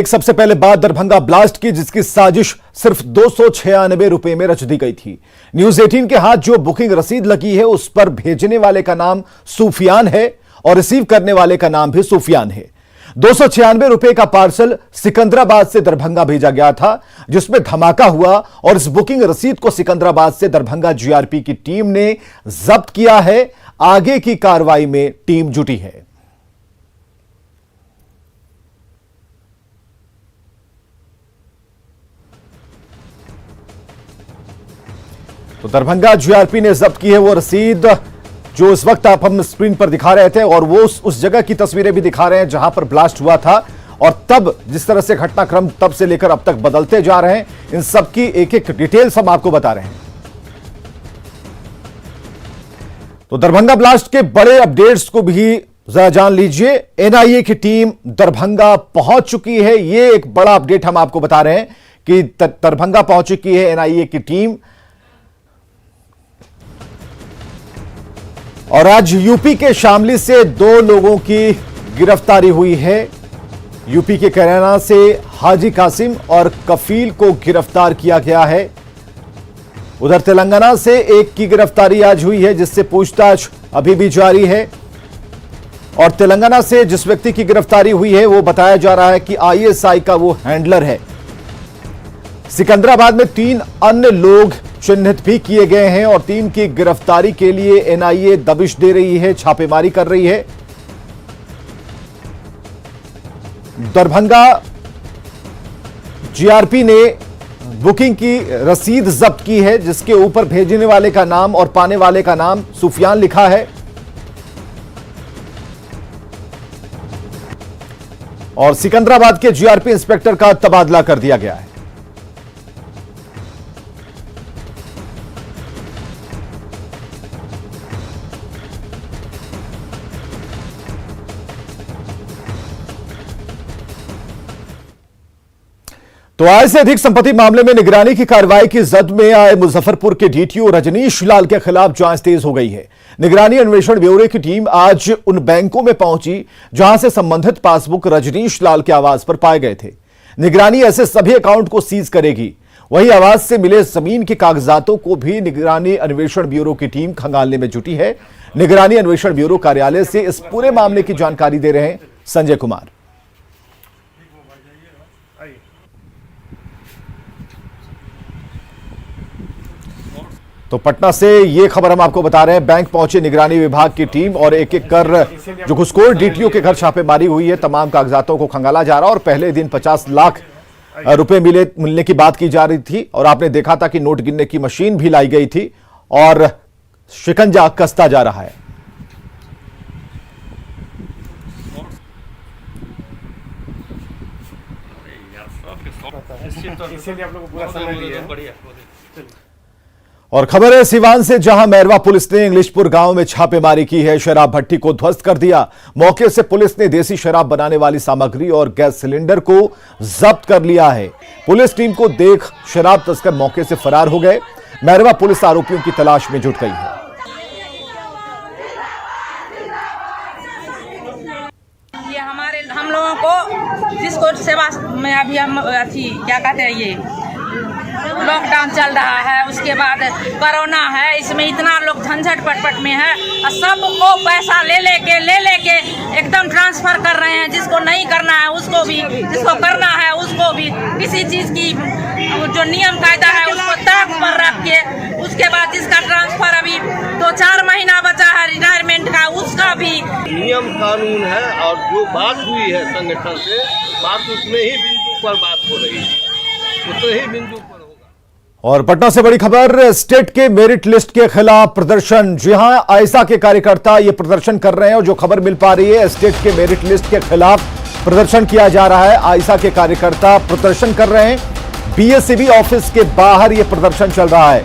एक सबसे पहले बात दरभंगा ब्लास्ट की, जिसकी साजिश सिर्फ 296 रुपए में रच दी गई थी। न्यूज 18 के हाथ जो बुकिंग रसीद लगी है उस पर भेजने वाले का नाम सूफियान है और रिसीव करने वाले का नाम भी सूफियान है। 296 रुपए का पार्सल सिकंदराबाद से दरभंगा भेजा गया था, जिसमें धमाका हुआ और इस बुकिंग रसीद को सिकंदराबाद से दरभंगा जीआरपी की टीम ने जब्त किया है। आगे की कार्रवाई में टीम जुटी है। तो दरभंगा जीआरपी ने जब्त की है वो रसीद जो इस वक्त आप हम स्क्रीन पर दिखा रहे थे, और वो उस जगह की तस्वीरें भी दिखा रहे हैं जहां पर ब्लास्ट हुआ था। और तब जिस तरह से घटनाक्रम तब से लेकर अब तक बदलते जा रहे हैं, इन सब की एक एक डिटेल्स हम आपको बता रहे हैं। तो दरभंगा ब्लास्ट के बड़े अपडेट्स को भी जरा जान लीजिए। एनआईए की टीम दरभंगा पहुंच चुकी है, ये एक बड़ा अपडेट हम आपको बता रहे हैं कि दरभंगा पहुंच चुकी है एनआईए की टीम। और आज यूपी के शामली से 2 लोगों की गिरफ्तारी हुई है। यूपी के कैराना से हाजी कासिम और कफील को गिरफ्तार किया गया है। उधर तेलंगाना से एक की गिरफ्तारी आज हुई है, जिससे पूछताछ अभी भी जारी है। और तेलंगाना से जिस व्यक्ति की गिरफ्तारी हुई है वो बताया जा रहा है कि आईएसआई का वो हैंडलर है। सिकंदराबाद में 3 अन्य लोग चिन्हित भी किए गए हैं और 3 की गिरफ्तारी के लिए एनआईए दबिश दे रही है, छापेमारी कर रही है। दरभंगा जीआरपी ने बुकिंग की रसीद जब्त की है, जिसके ऊपर भेजने वाले का नाम और पाने वाले का नाम सूफियान लिखा है। और सिकंदराबाद के जीआरपी इंस्पेक्टर का तबादला कर दिया गया है। तो आय से अधिक संपत्ति मामले में निगरानी की कार्रवाई की जद में आए मुजफ्फरपुर के डीटीओ रजनीश लाल के खिलाफ जांच तेज हो गई है। निगरानी अन्वेषण ब्यूरो की टीम आज उन बैंकों में पहुंची जहां से संबंधित पासबुक रजनीश लाल के आवास पर पाए गए थे। निगरानी ऐसे सभी अकाउंट को सीज करेगी। वहीं आवास से मिले जमीन के कागजातों को भी निगरानी अन्वेषण ब्यूरो की टीम खंगालने में जुटी है। निगरानी अन्वेषण ब्यूरो कार्यालय से इस पूरे मामले की जानकारी दे रहे हैं संजय कुमार। तो पटना से ये खबर हम आपको बता रहे हैं, बैंक पहुंचे निगरानी विभाग की टीम और एक एक कर जो घुसखोर डीटीओ के घर छापेमारी हुई है, तमाम कागजातों को खंगाला जा रहा। और पहले दिन 50 लाख रुपए मिलने की बात की जा रही थी और आपने देखा था कि नोट गिनने की मशीन भी लाई गई थी और शिकंजा कसता जा रहा है। और खबर है सीवान से, जहां मैरवा पुलिस ने इंग्लिशपुर गांव में छापेमारी की है। शराब भट्टी को ध्वस्त कर दिया। मौके से पुलिस ने देसी शराब बनाने वाली सामग्री और गैस सिलेंडर को जब्त कर लिया है। पुलिस टीम को देख शराब तस्कर मौके से फरार हो गए। मैरवा पुलिस आरोपियों की तलाश में जुट गई है। ये हम लोगों को जिसको सेवा में अभी हम क्या कहते हैं, ये लॉकडाउन चल रहा है, उसके बाद कोरोना है, इसमें इतना लोग झंझट पटपट में है और सबको पैसा ले लेके एकदम ट्रांसफर कर रहे हैं। जिसको नहीं करना है उसको भी, जिसको करना है उसको भी, किसी चीज की जो नियम कायदा है उसको तर्क पर रख के, उसके बाद जिसका ट्रांसफर अभी 2-4 महीना बचा है रिटायरमेंट का, उसका भी नियम कानून है। और जो बात हुई है संगठन से, बात उसमें ही बिंदु पर बात हो रही है, उतने ही बिंदु पर। और पटना से बड़ी खबर, स्टेट के मेरिट लिस्ट के खिलाफ प्रदर्शन। जी हां, आयसा के कार्यकर्ता ये प्रदर्शन कर रहे हैं और जो खबर मिल पा रही है, स्टेट के मेरिट लिस्ट के खिलाफ प्रदर्शन किया जा रहा है। आयसा के कार्यकर्ता प्रदर्शन कर रहे हैं। बीएसईबी ऑफिस के बाहर यह प्रदर्शन चल रहा है।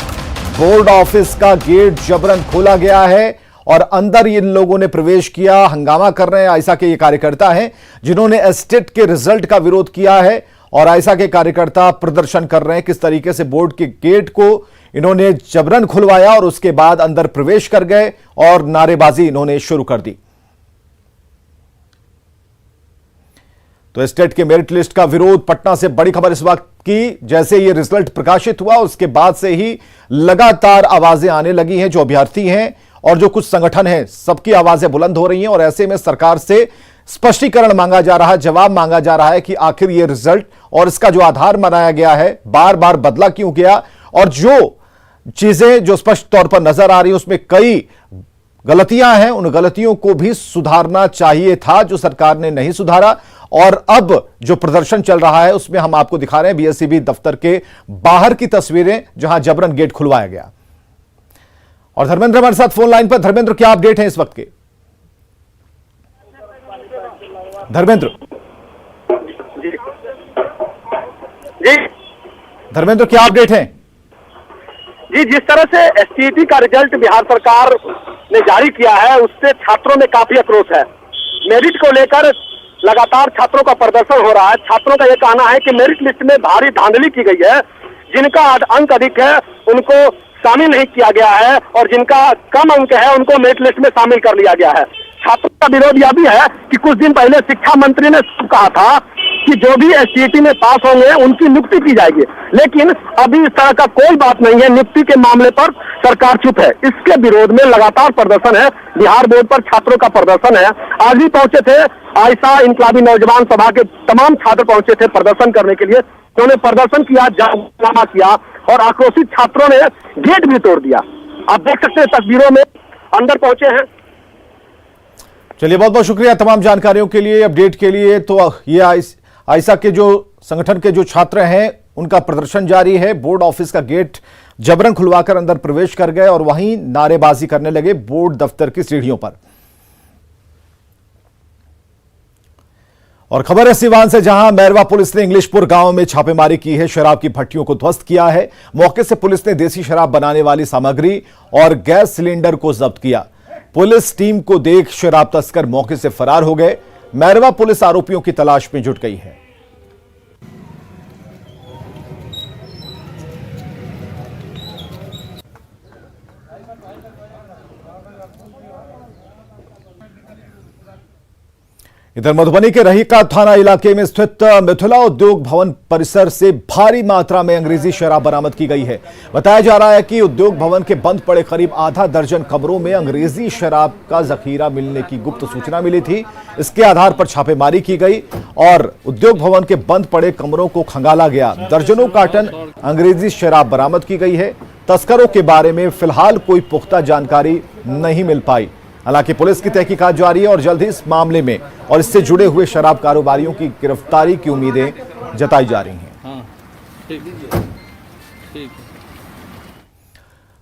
बोर्ड ऑफिस का गेट जबरन खोला गया है और अंदर इन लोगों ने प्रवेश किया, हंगामा कर रहे हैं। आयसा के ये कार्यकर्ता हैं जिन्होंने एस्टेट के रिजल्ट का विरोध किया है और आयसा के कार्यकर्ता प्रदर्शन कर रहे हैं। किस तरीके से बोर्ड के गेट को इन्होंने जबरन खुलवाया और उसके बाद अंदर प्रवेश कर गए और नारेबाजी इन्होंने शुरू कर दी। तो स्टेट के मेरिट लिस्ट का विरोध, पटना से बड़ी खबर इस वक्त की। जैसे ये रिजल्ट प्रकाशित हुआ उसके बाद से ही लगातार आवाजें आने लगी हैं। जो अभ्यर्थी हैं और जो कुछ संगठन हैं, सबकी आवाजें बुलंद हो रही हैं और ऐसे में सरकार से स्पष्टीकरण मांगा जा रहा है, जवाब मांगा जा रहा है कि आखिर ये रिजल्ट और इसका जो आधार बनाया गया है बार बार बदला क्यों गया, और जो चीजें जो स्पष्ट तौर पर नजर आ रही है उसमें कई गलतियां हैं, उन गलतियों को भी सुधारना चाहिए था जो सरकार ने नहीं सुधारा। और अब जो प्रदर्शन चल रहा है उसमें हम आपको दिखा रहे हैं बीएसईबी दफ्तर के बाहर की तस्वीरें जहां जबरन गेट खुलवाया गया। और धर्मेंद्र हमारे साथ फोन लाइन पर। धर्मेंद्र, क्या अपडेट है इस वक्त के? धर्मेंद्र जी धर्मेंद्र, क्या अपडेट है? जी, जिस तरह से एसटीईटी का रिजल्ट बिहार सरकार ने जारी किया है उससे छात्रों में काफी आक्रोश है। मेरिट को लेकर लगातार छात्रों का प्रदर्शन हो रहा है। छात्रों का यह कहना है कि मेरिट लिस्ट में भारी धांधली की गई है, जिनका अंक अधिक है उनको शामिल नहीं किया गया है और जिनका कम अंक है उनको मेरिट लिस्ट में शामिल कर लिया गया है। छात्रों का विरोध यह भी है कि कुछ दिन पहले शिक्षा मंत्री ने कहा था कि जो भी एसटीईटी में पास होंगे उनकी नियुक्ति की जाएगी, लेकिन अभी इस तरह का कोई बात नहीं है। नियुक्ति के मामले पर सरकार चुप है। इसके विरोध में लगातार प्रदर्शन है। बिहार बोर्ड पर छात्रों का प्रदर्शन है। आज भी पहुंचे थे आयशा इनकलाबी नौजवान सभा के तमाम छात्र पहुंचे थे प्रदर्शन करने के लिए। उन्होंने प्रदर्शन किया, जामा किया और आक्रोशित छात्रों ने गेट भी तोड़ दिया। आप देख सकते हैं तस्वीरों में, अंदर पहुंचे हैं। चलिए, बहुत बहुत शुक्रिया तमाम जानकारियों के लिए, अपडेट के लिए। तो ये आयशा के जो संगठन के जो छात्र हैं उनका प्रदर्शन जारी है। बोर्ड ऑफिस का गेट जबरन खुलवाकर अंदर प्रवेश कर गए और वहीं नारेबाजी करने लगे बोर्ड दफ्तर की सीढ़ियों पर। और खबर है सीवान से, जहां मैरवा पुलिस ने इंग्लिशपुर गांव में छापेमारी की है। शराब की भट्टियों को ध्वस्त किया है। मौके से पुलिस ने देसी शराब बनाने वाली सामग्री और गैस सिलेंडर को जब्त किया। पुलिस टीम को देख शराब तस्कर मौके से फरार हो गए। मैरवा पुलिस आरोपियों की तलाश में जुट गई है। इधर मधुबनी के रहीका थाना इलाके में स्थित मिथिला उद्योग भवन परिसर से भारी मात्रा में अंग्रेजी शराब बरामद की गई है। बताया जा रहा है कि उद्योग भवन के बंद पड़े करीब आधा दर्जन कमरों में अंग्रेजी शराब का जखीरा मिलने की गुप्त सूचना मिली थी। इसके आधार पर छापेमारी की गई और उद्योग भवन के बंद पड़े कमरों को खंगाला गया। दर्जनों कार्टन अंग्रेजी शराब बरामद की गई है। तस्करों के बारे में फिलहाल कोई पुख्ता जानकारी नहीं मिल पाई। हालांकि पुलिस की तहकीकात जारी है और जल्द ही इस मामले में और इससे जुड़े हुए शराब कारोबारियों की गिरफ्तारी की उम्मीदें जताई जा रही हैं।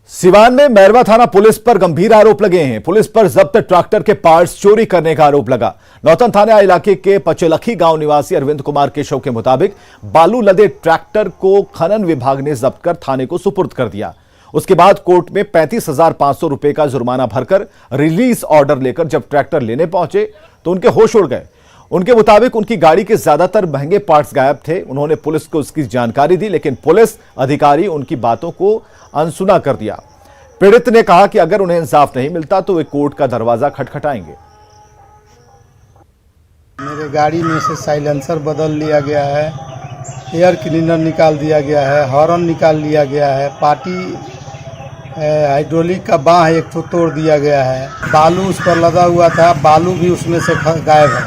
सिवान में मैरवा थाना पुलिस पर गंभीर आरोप लगे हैं। पुलिस पर जब्त ट्रैक्टर के पार्ट्स चोरी करने का आरोप लगा। नौतन थाना इलाके के पचलखी गांव निवासी अरविंद कुमार केशव के मुताबिक बालू लदे ट्रैक्टर को खनन विभाग ने जब्त कर थाने को सुपुर्द कर दिया। उसके बाद कोर्ट में 35,500 रुपए का जुर्माना भरकर रिलीज ऑर्डर लेकर जब ट्रैक्टर लेने पहुंचे तो उनके होश उड़ गए। उनके मुताबिक उनकी गाड़ी के ज्यादातर महंगे पार्ट्स गायब थे। उन्होंने पुलिस को इसकी जानकारी दी, लेकिन पुलिस अधिकारी उनकी बातों को अनसुना कर दिया। पीड़ित ने कहा कि अगर उन्हें इंसाफ नहीं मिलता तो वे कोर्ट का दरवाजा खटखटाएंगे। मेरे गाड़ी में से साइलेंसर बदल लिया गया है, एयर क्लीनर निकाल दिया गया है, हॉर्न निकाल लिया गया है, पार्टी हाइड्रोलिक का बांह एक तो तोड़ दिया गया है, बालू उस पर लदा हुआ था, बालू भी उसमें से गायब है।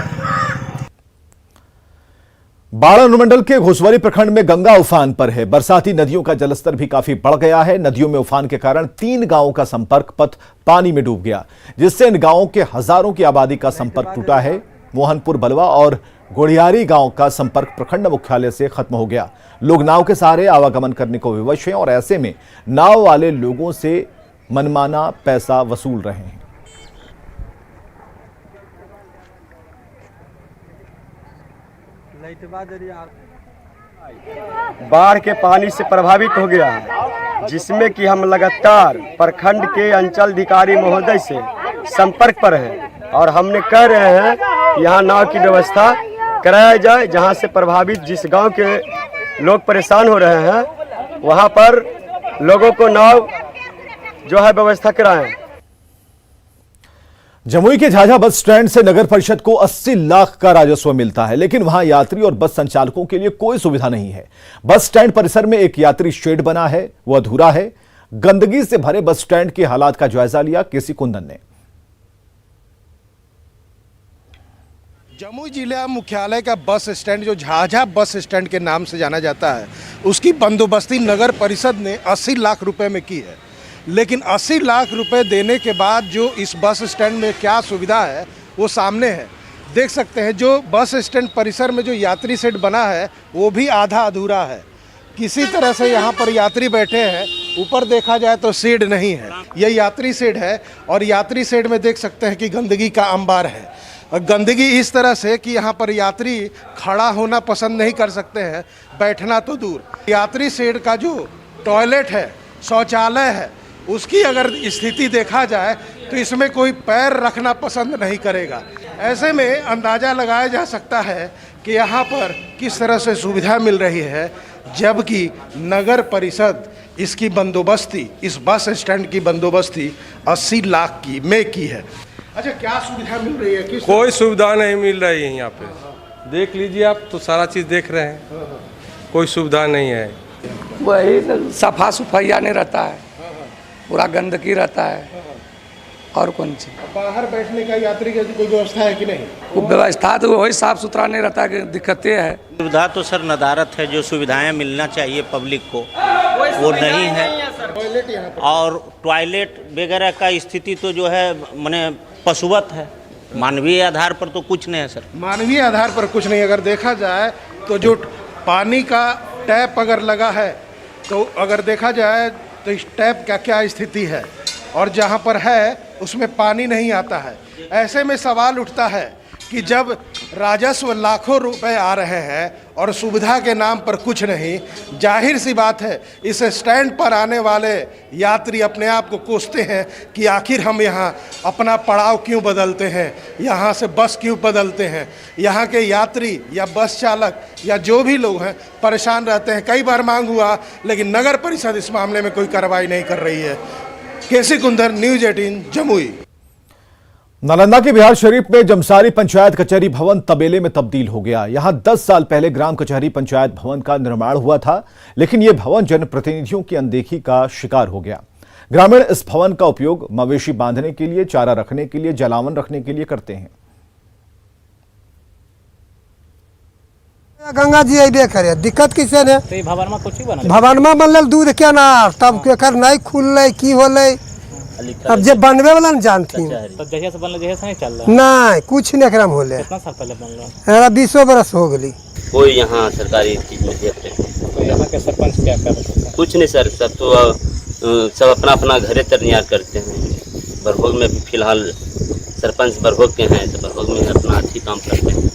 बाढ़ अनुमंडल के घोसवरी प्रखंड में गंगा उफान पर है। बरसाती नदियों का जलस्तर भी काफी बढ़ गया है। नदियों में उफान के कारण 3 गांवों का संपर्क पथ पानी में डूब गया, जिससे इन गांवों के हजारों की आबादी का संपर्क टूटा है। मोहनपुर बलवा और गोड़ियारी गांव का संपर्क प्रखंड मुख्यालय से खत्म हो गया। लोग नाव के सहारे आवागमन करने को विवश हैं और ऐसे में नाव वाले लोगों से मनमाना पैसा वसूल रहे हैं। बाढ़ के पानी से प्रभावित हो गया है, जिसमें कि हम लगातार प्रखंड के अंचलाधिकारी महोदय से संपर्क पर हैं और हमने कह रहे हैं यहाँ नाव की व्यवस्था कराया जाए। जहाँ से प्रभावित जिस गांव के लोग परेशान हो रहे हैं वहाँ पर लोगों को नाव जो है व्यवस्था कराएं। जमुई के झाझा बस स्टैंड से नगर परिषद को 80 लाख का राजस्व मिलता है, लेकिन वहां यात्री और बस संचालकों के लिए कोई सुविधा नहीं है। बस स्टैंड परिसर में एक यात्री शेड बना है, वो अधूरा है। गंदगी से भरे बस स्टैंड के हालात का जायजा लिया केसी कुंदन ने। जमुई जिला मुख्यालय का बस स्टैंड जो झाझा बस स्टैंड के नाम से जाना जाता है, उसकी बंदोबस्ती नगर परिषद ने 80 लाख रुपए में की है। लेकिन 80 लाख रुपए देने के बाद जो इस बस स्टैंड में क्या सुविधा है वो सामने है। देख सकते हैं जो बस स्टैंड परिसर में जो यात्री शेड बना है वो भी आधा अधूरा है। किसी तरह से यहाँ पर यात्री बैठे हैं, ऊपर देखा जाए तो शेड नहीं है, यह यात्री शेड है। और यात्री शेड में देख सकते हैं कि गंदगी का अंबार है। गंदगी इस तरह से कि यहाँ पर यात्री खड़ा होना पसंद नहीं कर सकते हैं, बैठना तो दूर। यात्री शेड का जो टॉयलेट है, शौचालय है, उसकी अगर स्थिति देखा जाए तो इसमें कोई पैर रखना पसंद नहीं करेगा। ऐसे में अंदाज़ा लगाया जा सकता है कि यहाँ पर किस तरह से सुविधा मिल रही है, जबकि नगर परिषद इसकी बंदोबस्ती, इस बस स्टैंड की बंदोबस्ती 80 लाख की है। अच्छा, क्या सुविधा मिल रही है? कोई सुविधा नहीं मिल रही है यहाँ पे। देख लीजिए, आप तो सारा चीज़ देख रहे हैं, कोई सुविधा नहीं है। वही सफा सुफैया नहीं रहता है, पूरा गंदगी रहता है। और कौन सी बाहर बैठने का यात्री की कोई व्यवस्था है कि नहीं? व्यवस्था तो वही साफ सुथरा नहीं रहता है, दिक्कतें है। सुविधा तो सर नदारत है, जो सुविधाएं मिलना चाहिए पब्लिक को वो नहीं है। और टॉयलेट वगैरह का स्थिति तो जो है माने पशुवत है। मानवीय आधार पर तो कुछ नहीं है सर। मानवीय आधार पर कुछ नहीं। अगर देखा जाए तो जो पानी का टैप अगर लगा है, तो अगर देखा जाए तो इस टैप का क्या स्थिति है, और जहाँ पर है उसमें पानी नहीं आता है। ऐसे में सवाल उठता है कि जब राजस्व लाखों रुपए आ रहे हैं और सुविधा के नाम पर कुछ नहीं, जाहिर सी बात है इस स्टैंड पर आने वाले यात्री अपने आप को कोसते हैं कि आखिर हम यहाँ अपना पड़ाव क्यों बदलते हैं, यहाँ से बस क्यों बदलते हैं। यहाँ के यात्री या बस चालक या जो भी लोग हैं परेशान रहते हैं। कई बार मांग हुआ, लेकिन नगर परिषद इस मामले में कोई कार्रवाई नहीं कर रही है। केसी कुंदन, न्यूज़ 18 जमुई। नालंदा के बिहार शरीफ में जमसारी पंचायत कचहरी भवन तबेले में तब्दील हो गया। यहां 10 साल पहले ग्राम कचहरी पंचायत भवन का निर्माण हुआ था, लेकिन यह भवन जनप्रतिनिधियों की अनदेखी का शिकार हो गया। ग्रामीण इस भवन का उपयोग मवेशी बांधने के लिए, चारा रखने के लिए, जलावन रखने के लिए करते हैं। गंगा जी अबे करे, दिक्कत किसे ने? भवन में कुछ बनल, भवन में बनल दूध के ना, तब केकर नहीं खुलले की होले। अब जे बनवे वाला न जानती, तो जगह से बनल, जगह से नहीं चल रहा नहीं, कुछ नहीं एकरा में होले। कितना साल पहले बनल? 20 बरस हो गई। कोई यहाँ सरकारी चीज में देखते तो यहाँ के सरपंच क्या कर? कुछ नहीं सर, सब तो सब अपना अपना घरे तैयार करते हैं। बरभोग में फिलहाल सरपंच बरभोग के हैं, तो बरभोग में अपना अच्छी काम करते हैं।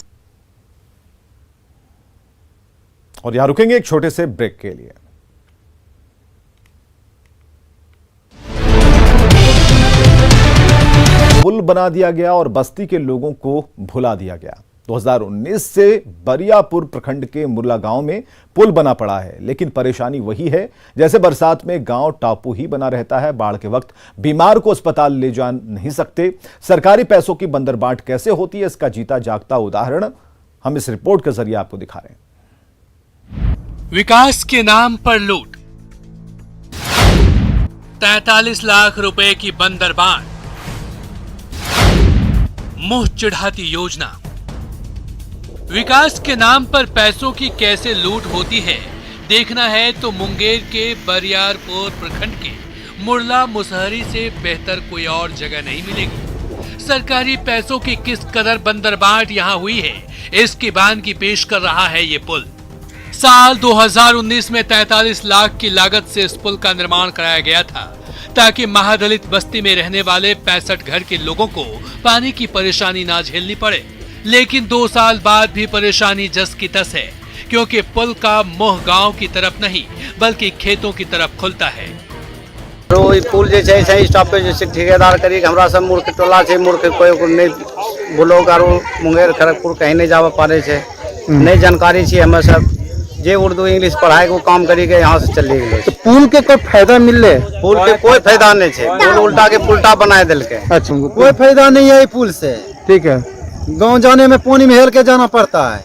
और यहां रुकेंगे एक छोटे से ब्रेक के लिए। पुल बना दिया गया और बस्ती के लोगों को भुला दिया गया। 2019 से बरियापुर प्रखंड के मुरला गांव में पुल बना पड़ा है, लेकिन परेशानी वही है जैसे बरसात में गांव टापू ही बना रहता है। बाढ़ के वक्त बीमार को अस्पताल ले जा नहीं सकते। सरकारी पैसों की बंदरबाट कैसे होती है, इसका जीता जागता उदाहरण हम इस रिपोर्ट के जरिए आपको दिखा रहे हैं। विकास के नाम पर लूट, 43 लाख रुपए की बंदरबाट, मुंह चिढ़ाती योजना। विकास के नाम पर पैसों की कैसे लूट होती है देखना है तो मुंगेर के बरियारपुर प्रखंड के मुरला मुसहरी से बेहतर कोई और जगह नहीं मिलेगी। सरकारी पैसों की किस कदर बंदरबाट यहां हुई है, इसकी बयानगी पेश कर रहा है ये पुल। साल 2019 में 43 लाख की लागत से इस पुल का निर्माण कराया गया था, ताकि महादलित बस्ती में रहने वाले 65 घर के लोगों को पानी की परेशानी ना झेलनी पड़े। लेकिन 2 साल बाद भी परेशानी जस की तस है, क्योंकि पुल का मुंह गांव की तरफ नहीं बल्कि खेतों की तरफ खुलता है। पुल जैसे स्टॉपेज जैसे ठेकेदार करी हमरा सब मूर्ख टोला से मूर्ख कोई नहीं ब्लॉक और मुंगेर खड़गपुर कहीं नहीं जावा पारे छे, नहीं जानकारी छी हमें सब जे उर्दू इंग्लिश पढ़ाएगा वो काम करेगा, यहाँ से चलेगा। तो पुल के कोई फायदा मिल रहे? पुल के कोई फायदा नहीं है, पुल उल्टा के पुलटा बना दिल के। अच्छा, कोई फायदा नहीं है पुल से। ठीक है, गाँव जाने में पानी में हेल के जाना पड़ता है।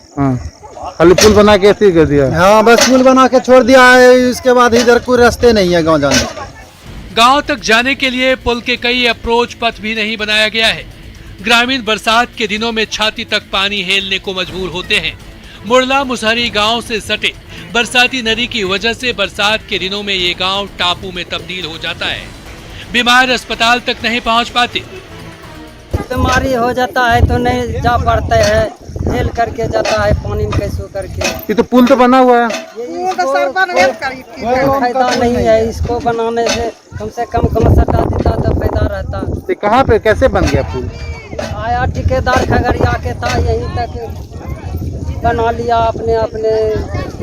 खाली पुल बना के ऐसे कर दिया? हाँ, बस पुल बना के छोड़ दिया है, इसके बाद इधर कोई रास्ते नहीं है गाँव जाने के। गांव तक जाने के लिए पुल के कई अप्रोच पथ भी नहीं बनाया गया है। ग्रामीण बरसात के दिनों में छाती तक पानी हेलने को मजबूर होते हैं। मुरला मुसहरी गांव से सटे बरसाती नदी की वजह से बरसात के दिनों में ये गांव टापू में तब्दील हो जाता है। बीमार अस्पताल तक नहीं पहुंच पाते। बीमारी हो जाता है तो नहीं जा पाते हैं, हेल करके जाता है पानी में कैसे करके। ये तो पुल तो बना हुआ है, कोई फायदा नहीं है इसको बनाने से कम सटा देता तो फायदा रहता। तो कहाँ पे कैसे बन गया पुल? आया ठेकेदार खगड़िया के था, यहीं तक बना लिया, अपने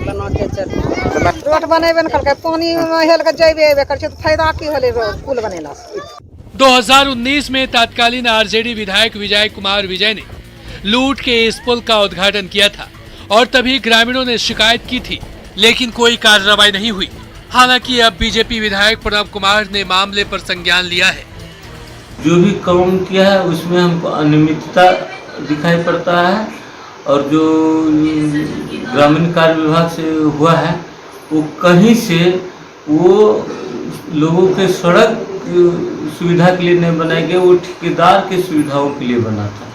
बना के चल। रोड बनेबे न करके पानी में हेल के जेबे कर तो फायदा की होले पुल बनेला। 2019 में तत्कालीन आरजेडी विधायक विजय कुमार विजय ने लूट के इस पुल का उद्घाटन किया था और तभी ग्रामीणों ने शिकायत की थी, लेकिन कोई कार्रवाई नहीं हुई। हालांकि अब बीजेपी विधायक प्रणव कुमार ने मामले पर संज्ञान लिया है। जो भी काम किया है उसमें हमको अनियमितता दिखाई पड़ता है और जो ग्रामीण कार्य विभाग से हुआ है वो कहीं से वो लोगों के सड़क सुविधा के लिए नहीं बनाए गए, वो ठेकेदार के सुविधाओं के लिए बना था।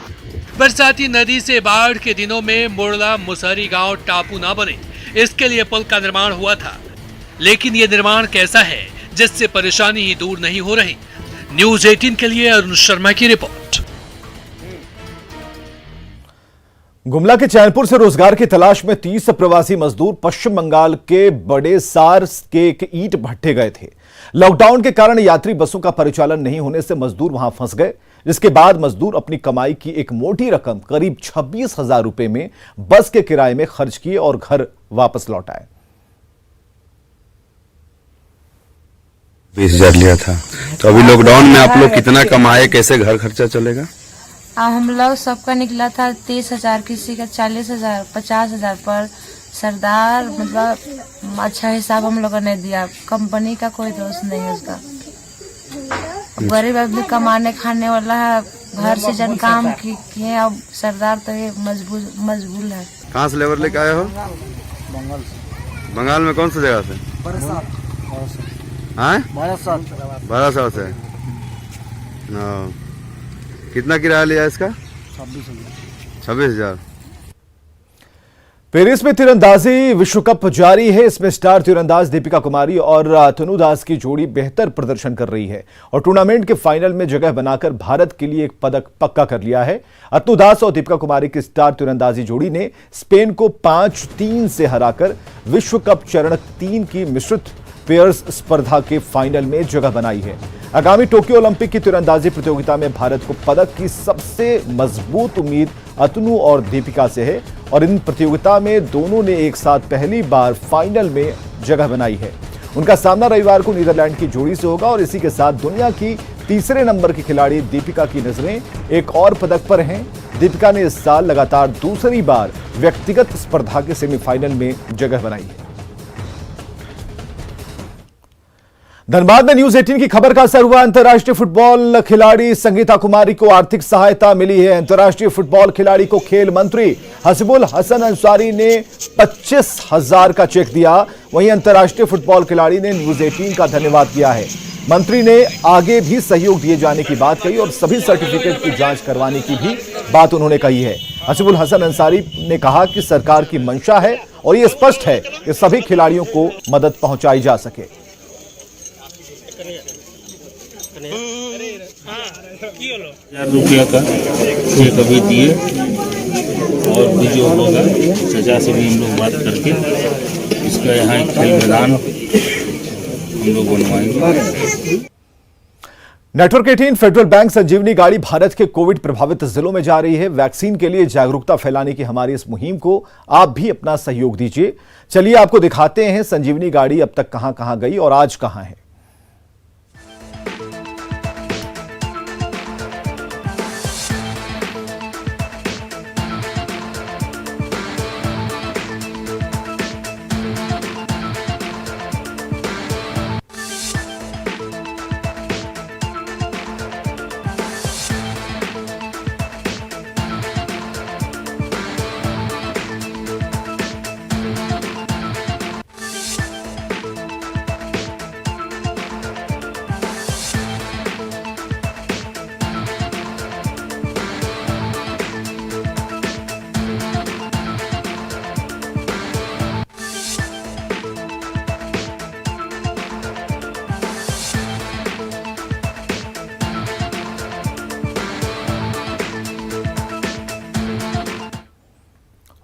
बरसाती नदी से बाढ़ के दिनों में मुरला मुसहरी गांव टापू ना बने, इसके लिए पुल का निर्माण हुआ था, लेकिन ये निर्माण कैसा है जिससे परेशानी ही दूर नहीं हो रही। न्यूज़ 18 के लिए अरुण शर्मा की रिपोर्ट। गुमला के चैनपुर से रोजगार की तलाश में 30 प्रवासी मजदूर पश्चिम बंगाल के बड़े सार के एक ईंट भट्टे गए थे। लॉकडाउन के कारण यात्री बसों का परिचालन नहीं होने से मजदूर वहां फंस गए, जिसके बाद मजदूर अपनी कमाई की एक मोटी रकम करीब 26,000 रुपए में बस के किराए में खर्च किए और घर वापस लौट आए। 20,000 लिया था, तो अभी लॉकडाउन में आप लोग कितना कमाए, कैसे घर खर्चा चलेगा? हम लोग सबका निकला था 30,000, किसी का 40,000, 50,000 पर। सरदार मतलब अच्छा हिसाब हम लोगों ने दिया, कंपनी का कोई दोष नहीं है उसका। गरीब आदमी कमाने खाने वाला है, घर से जन काम किए, अब सरदार तो ये मजबूर है। कहाँ से लेबर लेके आए हो? बंगाल में कौन सी जगह से? बारासात से। कितना किराया लिया इसका? 26,000। पेरिस में तीरंदाजी विश्व कप जारी है। इसमें स्टार तीरंदाज दीपिका कुमारी और तनु दास की जोड़ी बेहतर प्रदर्शन कर रही है और टूर्नामेंट के फाइनल में जगह बनाकर भारत के लिए एक पदक पक्का कर लिया है। तनु दास और दीपिका कुमारी की स्टार तीरंदाजी जोड़ी ने स्पेन को 5-3 से हराकर विश्व कप चरण 3 की मिश्रित पेयर्स स्पर्धा के फाइनल में जगह बनाई है। आगामी टोक्यो ओलंपिक की तीरंदाजी प्रतियोगिता में भारत को पदक की सबसे मजबूत उम्मीद अतनु और दीपिका से है और इन प्रतियोगिता में दोनों ने एक साथ पहली बार फाइनल में जगह बनाई है। उनका सामना रविवार को नीदरलैंड की जोड़ी से होगा और इसी के साथ दुनिया की तीसरे नंबर की खिलाड़ी दीपिका की नजरें एक और पदक पर हैं। दीपिका ने इस साल लगातार दूसरी बार व्यक्तिगत स्पर्धा के सेमीफाइनल में जगह बनाई है। धनबाद में न्यूज 18 की खबर का असर हुआ। अंतर्राष्ट्रीय फुटबॉल खिलाड़ी संगीता कुमारी को आर्थिक सहायता मिली है। अंतर्राष्ट्रीय फुटबॉल खिलाड़ी को खेल मंत्री हसीबुल हसन अंसारी ने 25,000 का चेक दिया। वहीं अंतर्राष्ट्रीय फुटबॉल खिलाड़ी ने न्यूज 18 का धन्यवाद किया है। मंत्री ने आगे भी सहयोग दिए जाने की बात कही और सभी सर्टिफिकेट की जांच करवाने की भी बात उन्होंने कही है। हसीबुल हसन अंसारी ने कहा कि सरकार की मंशा है और ये स्पष्ट है कि सभी खिलाड़ियों को मदद पहुंचाई जा सके। ₹1,000 का चेक अभी दिए और भी जो होगा सजा से भी हम लोग बात करके इसका यहाँ एक खेल मैदान हम लोग बनवाएंगे। नेटवर्क 18 फेडरल बैंक संजीवनी गाड़ी भारत के कोविड प्रभावित जिलों में जा रही है। वैक्सीन के लिए जागरूकता फैलाने की हमारी इस मुहिम को आप भी अपना सहयोग दीजिए। चलिए आपको दिखाते हैं संजीवनी गाड़ी अब तक कहां गई और आज कहां है।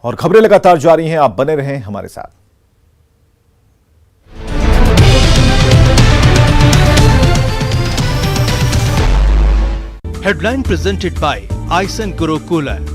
और खबरें लगातार जारी हैं, आप बने रहें हमारे साथ। Headline presented by Aisen Guru Cooler.